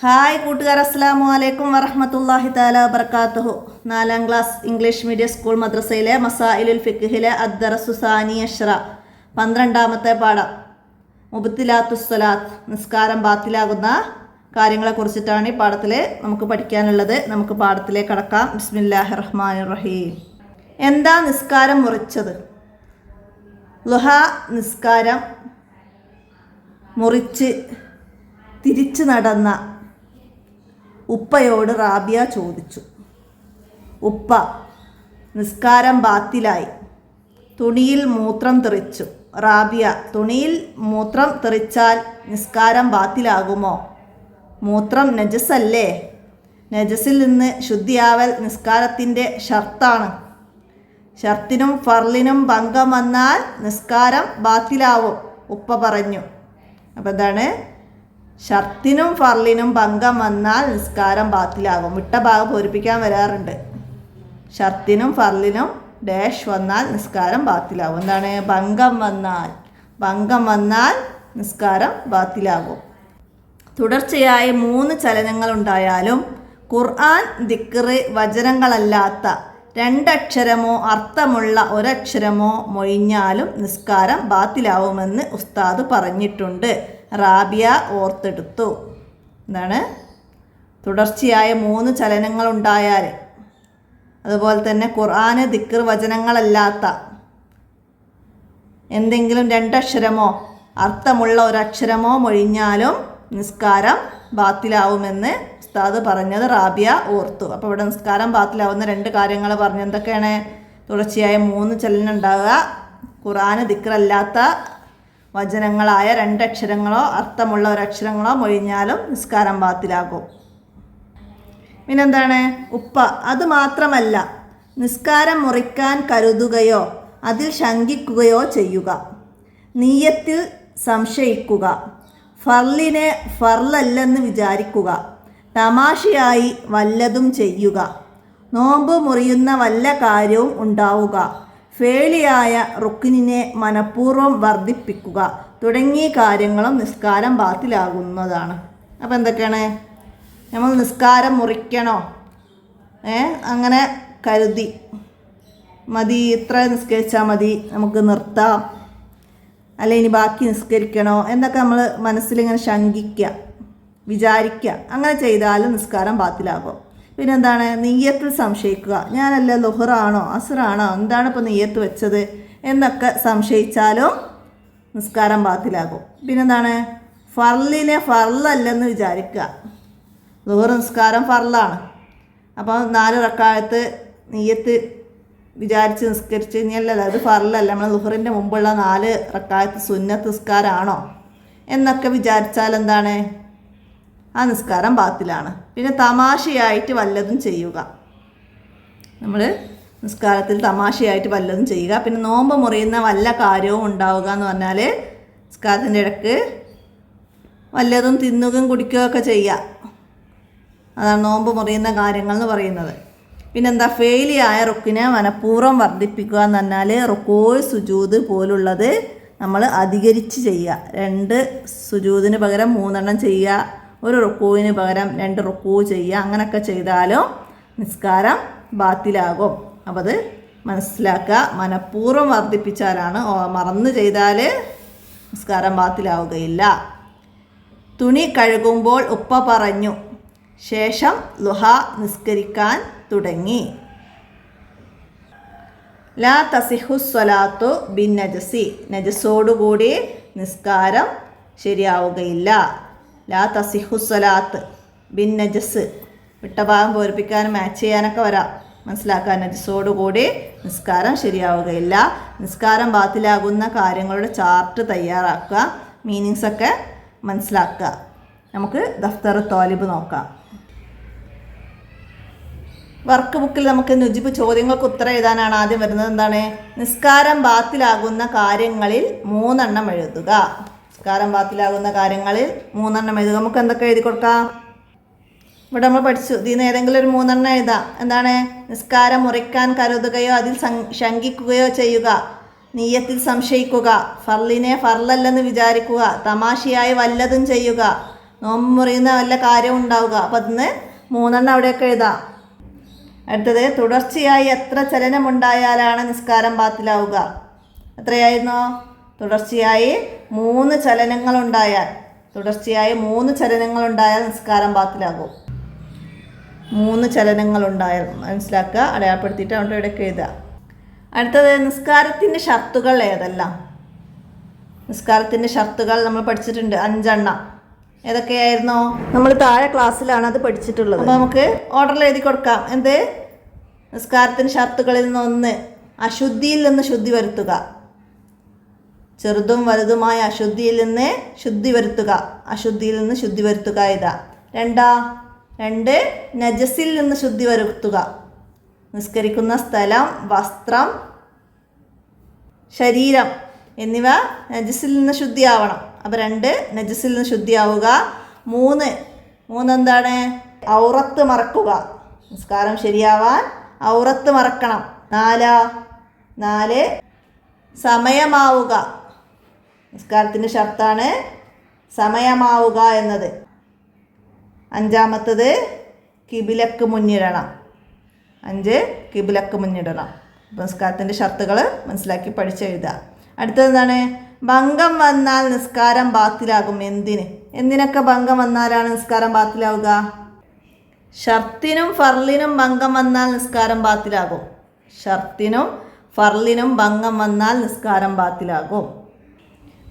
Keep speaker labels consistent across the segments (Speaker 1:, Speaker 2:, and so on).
Speaker 1: Hi കൂട്ടുകാർ, അസ്സലാമു അലൈക്കും വറഹ്മത്തുള്ളാഹി തആല വബറകാതുഹു. 4ാം ക്ലാസ് ഇംഗ്ലീഷ് മീഡിയം സ്കൂൾ മദ്രസയിലെ മസായിലുൽ ഫിഖ്ഹിലെ അദ്ദറസു സാനി അശ്റ 12ാമത്തെ പാഠം മുബ്തിലാത്തുസ് സ്വലാത്ത്, നിസ്കാരം ബാത്തിലാകുന്ന കാര്യങ്ങളെ കുറിച്ചിട്ടാണ് ഈ പാഠത്തിൽ നമുക്ക് പഠിക്കാനുള്ളത്. നമുക്ക് പാഠത്തിലേക്ക് കടക്കാം. ബിസ്മില്ലാഹിർ റഹ്മാനിർ റഹീം. എന്താ നിസ്കാരം മുറിച്ചത്? ളുഹ നിസ്കാരം മുറിച്ച് തിരിച്ചു നടന്ന ഉപ്പയോട് റാബിയ ചോദിച്ചു. ഉപ്പ, നിസ്കാരം ബാത്തിലായി. തുണിയിൽ മൂത്രം തെറിച്ചു. റാബിയ, തുണിയിൽ മൂത്രം തെറിച്ചാൽ നിസ്കാരം ബാത്തിലാകുമോ? മൂത്രം നജസല്ലേ? നജസിൽ നിന്ന് ശുദ്ധിയാവൽ നിസ്കാരത്തിൻ്റെ ഷർത്താണ്. ഷർത്തിനും ഫർലിനും ഭംഗം വന്നാൽ നിസ്കാരം ബാത്തിലാവും, ഉപ്പ പറഞ്ഞു. അപ്പോൾ എന്താണ്? ഷർത്തിനും ഫർലിനും ഭംഗം വന്നാൽ നിസ്കാരം ബാത്തിലാകും. വിട്ട ഭാഗം പൂരിപ്പിക്കാൻ വരാറുണ്ട്. ഷർത്തിനും ഫർലിനും ഡാഷ് വന്നാൽ നിസ്കാരം ബാത്തിലാകും. എന്താണ്? ഭംഗം വന്നാൽ നിസ്കാരം ബാത്തിലാകും. തുടർച്ചയായി 3 ചലനങ്ങളുണ്ടായാലും ഖുർആൻ, ദിക്റ്, വചനങ്ങളല്ലാത്ത 2 അക്ഷരമോ അർത്ഥമുള്ള 1 അക്ഷരമോ മൊഴിഞ്ഞാലും നിസ്കാരം ബാത്തിലാവുമെന്ന് ഉസ്താദ് പറഞ്ഞിട്ടുണ്ട്. റാബിയ ഓർത്തെടുത്തു. എന്താണ്? തുടർച്ചയായ 3 ചലനങ്ങളുണ്ടായാൽ, അതുപോലെ തന്നെ ഖുർആന്, ദിക്ർ, വചനങ്ങളല്ലാത്ത എന്തെങ്കിലും 2 അക്ഷരമോ അർത്ഥമുള്ള 1 അക്ഷരമോ മൊഴിഞ്ഞാലും നിസ്കാരം ബാത്തിലാവുമെന്ന് ഉസ്താദ് പറഞ്ഞത് റാബിയ ഓർത്തു. അപ്പോൾ ഇവിടെ നിസ്കാരം ബാത്തിലാവുന്ന 2 കാര്യങ്ങൾ പറഞ്ഞു. എന്തൊക്കെയാണ്? തുടർച്ചയായ 3 ചലനം ഉണ്ടാവുക, ഖുർആന്, ദിക്ർ അല്ലാത്ത വചനങ്ങളായ 2 അക്ഷരങ്ങളോ അർത്ഥമുള്ള 1 അക്ഷരങ്ങളോ മൊഴിഞ്ഞാലും നിസ്കാരം ബാത്തിലാകും. പിന്നെന്താണ്? ഉപ്പ, അതുമാത്രമല്ല, നിസ്കാരം മുറിക്കാൻ കരുതുകയോ അതിൽ ശങ്കിക്കുകയോ ചെയ്യുക, നിയ്യത്തിൽ സംശയിക്കുക, ഫർലിനെ ഫർലല്ലെന്ന് വിചാരിക്കുക, തമാശയായി വല്ലതും ചെയ്യുക, നോമ്പ് മുറിയുന്ന വല്ല കാര്യവും ഉണ്ടാവുക, ഫേലിയായ റുക്കിനിനെ മനഃപൂർവ്വം വർദ്ധിപ്പിക്കുക തുടങ്ങിയ കാര്യങ്ങളും നിസ്കാരം ബാത്തിലാകുന്നതാണ്. അപ്പോൾ എന്തൊക്കെയാണ്? നമ്മൾ നിസ്കാരം മുറിക്കണോ, അങ്ങനെ കരുതി മതി, ഇത്ര നിസ്കരിച്ചാൽ മതി, നമുക്ക് നിർത്താം, അല്ലെ ഇനി ബാക്കി നിസ്കരിക്കണോ എന്നൊക്കെ നമ്മൾ മനസ്സിലിങ്ങനെ ശങ്കിക്കുക, വിചാരിക്കുക. അങ്ങനെ ചെയ്താലും നിസ്കാരം ബാത്തിലാകും. പിന്നെന്താണ്? നിയ്യത്തിൽ സംശയിക്കുക. ഞാനല്ല ളുഹറാണോ അസ്റാണോ എന്താണ് ഇപ്പോൾ നിയ്യത്ത് വെച്ചത് എന്നൊക്കെ സംശയിച്ചാലും നിസ്കാരം ബാത്തിലാകും. പിന്നെന്താണ്? ഫർലിനെ ഫർലല്ലെന്ന് വിചാരിക്കുക. ളുഹർ നിസ്കാരം ഫർലാണ്. അപ്പോൾ 4 റക്അത്ത് നിയ്യത്ത് വിചാരിച്ച് നിസ്കരിച്ച് കഴിഞ്ഞാൽ അത് ഫർലല്ല, നമ്മൾ ളുഹറിൻ്റെ മുമ്പുള്ള 4 റക്അത്ത് സുന്നത്ത് നിസ്കാരമാണോ എന്നൊക്കെ വിചാരിച്ചാൽ എന്താണ്? ആ നിസ്കാരം ബാത്തിലാണ്. പിന്നെ തമാശയായിട്ട് വല്ലതും ചെയ്യുക. നമ്മൾ നിസ്കാരത്തിൽ തമാശയായിട്ട് വല്ലതും ചെയ്യുക. പിന്നെ നോമ്പ് മുറിയുന്ന വല്ല കാര്യവും ഉണ്ടാവുക എന്ന് പറഞ്ഞാൽ നിസ്കാരത്തിൻ്റെ ഇടയ്ക്ക് വല്ലതും തിന്നുകയും കുടിക്കുകയും ഒക്കെ ചെയ്യുക. അതാണ് നോമ്പ് മുറിയുന്ന കാര്യങ്ങൾ എന്ന് പറയുന്നത്. പിന്നെന്താ? ഫെയിലിയായ റുക്കിനെ മനഃപൂർവ്വം വർദ്ധിപ്പിക്കുക എന്ന് പറഞ്ഞാൽ റുക്കോയ് സുജൂദ് പോലുള്ളത് നമ്മൾ അധികരിച്ച് ചെയ്യുക. 2 സുജൂദിന് പകരം 3 ചെയ്യുക, 1 റുക്കൂവിന് പകരം 2 റുക്കൂ ചെയ്യുക. അങ്ങനെയൊക്കെ ചെയ്താലും നിസ്കാരം ബാത്തിലാകും. അപ്പോൾ അത് മനസ്സിലാക്കുക. മനഃപൂർവ്വം വർദ്ധിപ്പിച്ചാലാണ്, മറന്ന് ചെയ്താൽ നിസ്കാരം ബാത്തിലാവുകയില്ല. തുണി കഴുകുമ്പോൾ ഉപ്പ പറഞ്ഞു. ശേഷം ളുഹ നിസ്കരിക്കാൻ തുടങ്ങി. ലാ തസിഹു സ്വലാത്തു ബിൻ നജസി, നജസോടുകൂടി നിസ്കാരം ശരിയാവുകയില്ല. ലാ തസിഹു സ്വലാത്ത് ബിൻ നജസ്, വിട്ട ഭാഗം പൂരിപ്പിക്കാനും മാച്ച് ചെയ്യാനൊക്കെ വരാം, മനസ്സിലാക്കാൻ. നജസോടുകൂടി നിസ്കാരം ശരിയാവുകയില്ല. നിസ്കാരം ബാത്തിലാകുന്ന കാര്യങ്ങളുടെ ചാർട്ട് തയ്യാറാക്കുക, മീനിങ്സൊക്കെ മനസ്സിലാക്കുക. നമുക്ക് ദഫ്തർ തോലിബ് നോക്കാം. വർക്ക് ബുക്കിൽ നമുക്ക് നുജിബ് ചോദ്യങ്ങൾക്ക് ഉത്തരം എഴുതാനാണ് ആദ്യം വരുന്നത്. എന്താണ്? നിസ്കാരം ബാത്തിലാകുന്ന കാര്യങ്ങളിൽ 3 എഴുതുക. നിസ്കാരം ബാത്തിലാകുന്ന കാര്യങ്ങളിൽ 3 എഴുതുക. നമുക്ക് എന്തൊക്കെ എഴുതി കൊടുക്കാം? ഇവിടെ നമ്മൾ പഠിച്ചു. ഇതിൽ നിന്ന് ഏതെങ്കിലും ഒരു 3 എഴുതാം. എന്താണ്? നിസ്കാരം മുറിക്കാൻ കരുതുകയോ അതിൽ ശങ്കിക്കുകയോ ചെയ്യുക, നിയ്യത്തിൽ സംശയിക്കുക, ഫർലിനെ ഫർലല്ലെന്ന് വിചാരിക്കുക, തമാശയായി വല്ലതും ചെയ്യുക, നോമ്പ് മുറിയുന്ന വല്ല കാര്യം ഉണ്ടാവുക. അപ്പം അതിന് 3 അവിടെയൊക്കെ എഴുതാം. അടുത്തത് തുടർച്ചയായി എത്ര ചലനമുണ്ടായാലാണ് നിസ്കാരം ബാത്തിലാവുക? എത്രയായിരുന്നോ? തുടർച്ചയായി 3 ചലനങ്ങളുണ്ടായാൽ നിസ്കാരം ബാത്തിലാകും. 3 ചലനങ്ങളുണ്ടായാൽ മനസ്സിലാക്കുക, അടയാളപ്പെടുത്തിയിട്ട് അവിടെ ഇവിടെയൊക്കെ എഴുതുക. അടുത്തത് നിസ്കാരത്തിൻ്റെ ഷർത്തുകൾ ഏതെല്ലാം? നിസ്കാരത്തിൻ്റെ ഷർത്തുകൾ നമ്മൾ പഠിച്ചിട്ടുണ്ട് 5 ഏതൊക്കെയായിരുന്നോ? നമ്മൾ താഴെ ക്ലാസ്സിലാണ് അത് പഠിച്ചിട്ടുള്ളത്. അപ്പോൾ നമുക്ക് ഓർഡറിൽ എഴുതി കൊടുക്കാം. എന്ത്? നിസ്കാരത്തിൻ്റെ ഷർത്തുകളിൽ നിന്ന് 1, അശുദ്ധിയിൽ നിന്ന് ശുദ്ധി വരുത്തുക. ചെറുതും വലുതുമായ അശുദ്ധിയിൽ നിന്ന് ശുദ്ധി വരുത്തുക ഇതാ. 2, നജസിൽ നിന്ന് ശുദ്ധി വരുത്തുക. നിസ്കരിക്കുന്ന സ്ഥലം, വസ്ത്രം, ശരീരം എന്നിവ നജസിൽ നിന്ന് ശുദ്ധിയാവണം. അപ്പോൾ 2 നജസിൽ നിന്ന് ശുദ്ധിയാവുക. 3 എന്താണ്? ഔറത്ത് മറക്കുക. നിസ്കാരം ശരിയാവാൻ ഔറത്ത് മറക്കണം. 4 സമയമാവുക. നിസ്കാരത്തിൻ്റെ ഷർത്താണ് സമയമാവുക എന്നത്. 5 കിബിലക്ക് മുന്നിടണം. 5 കിബിലക്ക് മുന്നിടണം. അപ്പോൾ നിസ്കാരത്തിൻ്റെ ഷർത്തുകൾ മനസ്സിലാക്കി പഠിച്ചെഴുതുക. അടുത്തതെന്താണ്? ഭംഗം വന്നാൽ നിസ്കാരം ബാത്തിലാകും. എന്തിനൊക്കെ ഭംഗം വന്നാലാണ് നിസ്കാരം ബാത്തിലാവുക? ഷർത്തിനും ഫർലിനും ഭംഗം വന്നാൽ നിസ്കാരം ബാത്തിലാകും. ഭംഗം വന്നാൽ നിസ്കാരം ബാത്തിലാകും.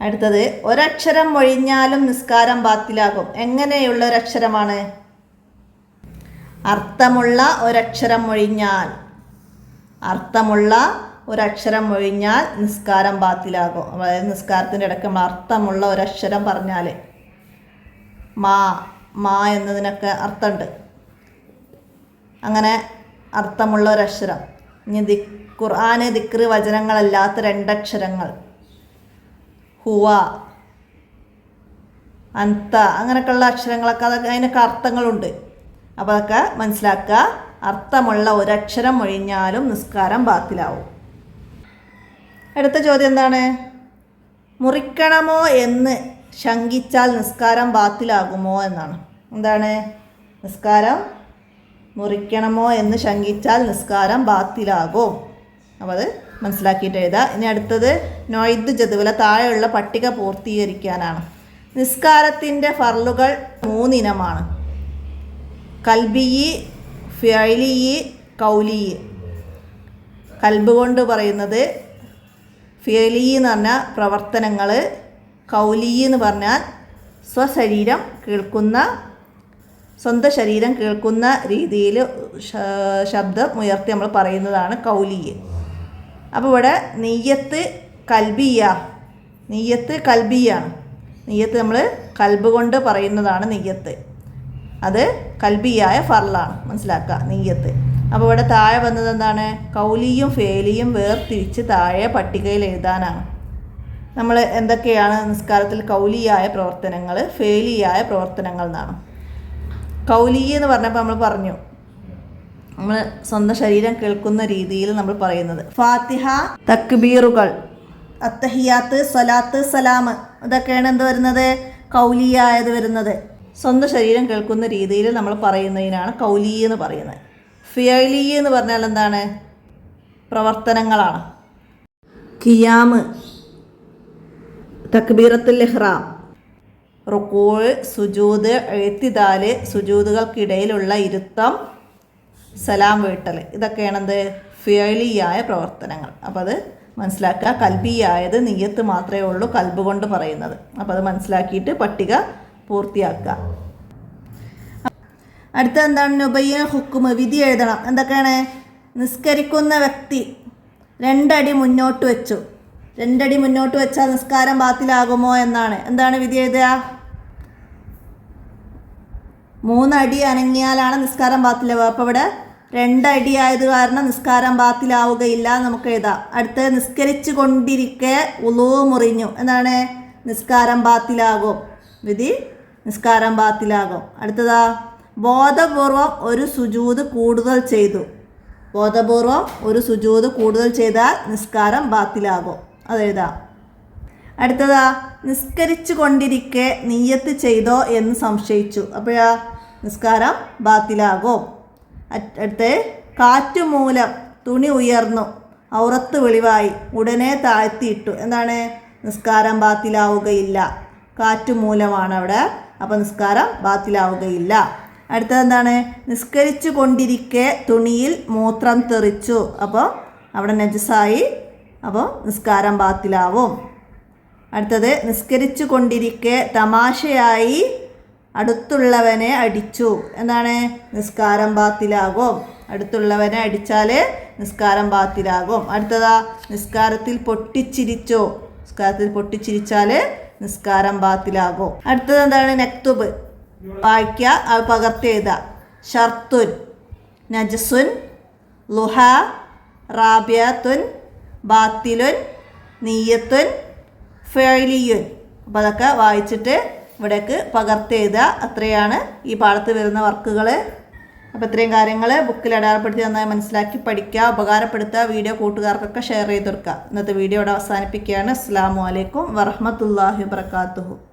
Speaker 1: അടുത്തത് ഒരക്ഷരം ഒഴിഞ്ഞാലും നിസ്കാരം ബാത്തിലാകും. എങ്ങനെയുള്ള ഒരക്ഷരമാണ്? അർത്ഥമുള്ള ഒരക്ഷരം ഒഴിഞ്ഞാൽ നിസ്കാരം ബാത്തിലാകും. അതായത് നിസ്കാരത്തിൻ്റെ ഇടയ്ക്ക് നമ്മൾ അർത്ഥമുള്ള ഒരക്ഷരം പറഞ്ഞാൽ, മാ എന്നതിനൊക്കെ അർത്ഥമുണ്ട്. അങ്ങനെ അർത്ഥമുള്ള ഒരക്ഷരം. ഇനി ഖുർആന് ദിക്ർ വചനങ്ങളല്ലാത്ത 2 അക്ഷരങ്ങൾ, ഹുവ, അന്ത, അങ്ങനെയൊക്കെയുള്ള അക്ഷരങ്ങളൊക്കെ അതിനൊക്കെ അർത്ഥങ്ങളുണ്ട്. അപ്പോൾ അതൊക്കെ മനസ്സിലാക്കുക. അർത്ഥമുള്ള ഒരക്ഷരം ഒഴിഞ്ഞാലും നിസ്കാരം ബാത്തിലാവും. അടുത്ത ചോദ്യം എന്താണ്? മുറിക്കണമോ എന്ന് ശങ്കിച്ചാൽ നിസ്കാരം ബാത്തിലാകുമോ എന്നാണ്. എന്താണ്? നിസ്കാരം മുറിക്കണമോ എന്ന് ശങ്കിച്ചാൽ നിസ്കാരം ബാത്തിലാകും. അപ്പോൾ അത് മനസ്സിലാക്കിയിട്ട് എഴുതുക. ഇനി അടുത്തത് നൊയ്ദ് ജദുവല, താഴെയുള്ള പട്ടിക പൂർത്തീകരിക്കാനാണ്. നിസ്കാരത്തിൻ്റെ ഫർളുകൾ 3 ഇനമാണ്: കൽബിയി, ഫിഅലിയി, കൗലിയി. കൽബ് കൊണ്ട് പറയുന്നത് ഫിഅലി എന്ന് പറഞ്ഞാൽ പ്രവർത്തനങ്ങൾ, കൗലി എന്ന് പറഞ്ഞാൽ സ്വന്തം ശരീരം കേൾക്കുന്ന രീതിയിൽ ശബ്ദം ഉയർത്തി നമ്മൾ പറയുന്നതാണ് കൗലി. അപ്പോൾ ഇവിടെ നിയ്യത്ത് കൽബിയാണ്. നിയ്യത്ത് നമ്മൾ കൽബ് കൊണ്ട് പറയുന്നതാണ് നിയ്യത്ത്. അത് കൽബിയായ ഫർളാണ്, മനസ്സിലാക്കുക നിയ്യത്ത്. അപ്പോൾ ഇവിടെ താഴെ വന്നത് എന്താണ്? കൗലിയും ഫേലിയും വേർതിരിച്ച് താഴെ പട്ടികയിൽ എഴുതാനാണ്. നമ്മൾ എന്തൊക്കെയാണ് നിസ്കാരത്തിൽ കൗലിയായ പ്രവർത്തനങ്ങൾ, ഫേലിയായ പ്രവർത്തനങ്ങൾ എന്നാണ്. കൗലി എന്ന് പറഞ്ഞപ്പോൾ നമ്മൾ പറഞ്ഞു, നമ്മൾ സ്വന്തം ശരീരം കേൾക്കുന്ന രീതിയിൽ നമ്മൾ പറയുന്നത്. ഫാത്തിഹ, തക്ബീറുകൾ, അത്തഹിയാത്ത്, സ്വലാത്ത്, സലാം, ഇതൊക്കെയാണ് എന്ത് വരുന്നത്? കൗലിയായത് വരുന്നത്. സ്വന്തം ശരീരം കേൾക്കുന്ന രീതിയിൽ നമ്മൾ പറയുന്നതിനാണ് കൗലി എന്ന് പറയുന്നത്. ഫിഅലി എന്ന് പറഞ്ഞാൽ എന്താണ്? പ്രവർത്തനങ്ങളാണ്. ഖിയാം, തക്ബീറത്തുൽ ഇഹ്റാം, റുകൂഅ്, സുജൂദ്, ഇഅ്തിദാല്, സുജൂദുകൾക്കിടയിലുള്ള ഇരുത്തം, സലാം വീട്ടൽ, ഇതൊക്കെയാണെന്ത്? ഫിഅലിയായ പ്രവർത്തനങ്ങൾ. അപ്പോൾ അത് മനസ്സിലാക്കുക. കൽബിയായത് നിയ്യത്ത് മാത്രമേ ഉള്ളൂ കൽബ് കൊണ്ട് പറയുന്നത്. അപ്പോൾ അത് മനസ്സിലാക്കിയിട്ട് പട്ടിക പൂർത്തിയാക്കുക. അടുത്ത എന്താണ്? നുബയ്യൻ ഹുക്കുമ്, വിധി എഴുതണം. എന്തൊക്കെയാണ്? നിസ്കരിക്കുന്ന വ്യക്തി 2 അടി മുന്നോട്ട് വെച്ചു. 2 അടി മുന്നോട്ട് വെച്ചാൽ നിസ്കാരം ബാത്തിലാകുമോ എന്നാണ്. എന്താണ് വിധി എഴുതുക? 3 അടി അനങ്ങിയാലാണ് നിസ്കാരം ബാത്തിലാവുക. അപ്പോൾ ഇവിടെ 2 അടി ആയത് കാരണം നിസ്കാരം ബാത്തിലാവുകയില്ല നമുക്ക് എഴുതാം. അടുത്ത് നിസ്കരിച്ചു കൊണ്ടിരിക്കെ ഉളൂ മുറിഞ്ഞു. എന്താണ്? നിസ്കാരം ബാത്തിലാകും. വിധി നിസ്കാരം ബാത്തിലാകും. അടുത്തതാ, ബോധപൂർവം ഒരു സുജൂദ് കൂടുതൽ ചെയ്തു. ബോധപൂർവം ഒരു സുജൂദ് കൂടുതൽ ചെയ്താൽ നിസ്കാരം ബാത്തിലാകും. അതെഴുതാം. അടുത്തതാ, നിസ്കരിച്ചു കൊണ്ടിരിക്കെ നിയ്യത്ത് ചെയ്തോ എന്ന് സംശയിച്ചു. അപ്പോഴാ നിസ്കാരം ബാത്തിലാകും. അടുത്ത് കാറ്റുമൂലം തുണി ഉയർന്നു ഔറത്ത് വെളിവായി ഉടനെ താഴ്ത്തിയിട്ടു. എന്താണ്? നിസ്കാരം ബാത്തിലാവുകയില്ല. കാറ്റുമൂലമാണ് അവിടെ. അപ്പോൾ നിസ്കാരം ബാത്തിലാവുകയില്ല. അടുത്തത് എന്താണ്? നിസ്കരിച്ചു കൊണ്ടിരിക്കെ തുണിയിൽ മൂത്രം തെറിച്ചു. അപ്പോൾ അവിടെ നജസായി. അപ്പോൾ നിസ്കാരം ബാത്തിലാവും. അടുത്തത് നിസ്കരിച്ചു കൊണ്ടിരിക്കെ തമാശയായി അടുത്തുള്ളവനെ അടിച്ചു. എന്താണ്? നിസ്കാരം ബാത്തിലാകും. അടുത്തുള്ളവനെ അടിച്ചാൽ നിസ്കാരം ബാത്തിലാകും. അടുത്തതാ നിസ്കാരത്തിൽ പൊട്ടിച്ചിരിച്ചോ. നിസ്കാരത്തിൽ പൊട്ടിച്ചിരിച്ചാൽ നിസ്കാരം ബാത്തിലാകും. അടുത്തത് എന്താണ്? നക്തുബ് വായിക്കുക, അത് പകർത്തി എഴുതുക. ഷർത്തുൻ, നജസുൻ, ലുഹ, റാബിയത്തുൻ, ബാത്തിലുൻ, നിയ്യത്തുൻ, ഫെയിലിയുൻ. അപ്പോൾ അതൊക്കെ വായിച്ചിട്ട് ഇവിടേക്ക് പകർത്തി എഴുതുക. അത്രയാണ് ഈ പാഠത്തിൽ വരുന്ന വർക്കുകൾ. അപ്പോൾ ഇത്രയും കാര്യങ്ങൾ ബുക്കിൽ അടയാളപ്പെടുത്തി നന്നായി മനസ്സിലാക്കി പഠിക്കുക, ഉപകാരപ്പെടുത്തുക. വീഡിയോ കൂട്ടുകാർക്കൊക്കെ ഷെയർ ചെയ്ത് കൊടുക്കുക. ഇന്നത്തെ വീഡിയോ ഇവിടെ അവസാനിപ്പിക്കുകയാണ്. അസ്സലാമു അലൈക്കും വറഹ്മത്തുള്ളാഹി വബറകാതുഹു.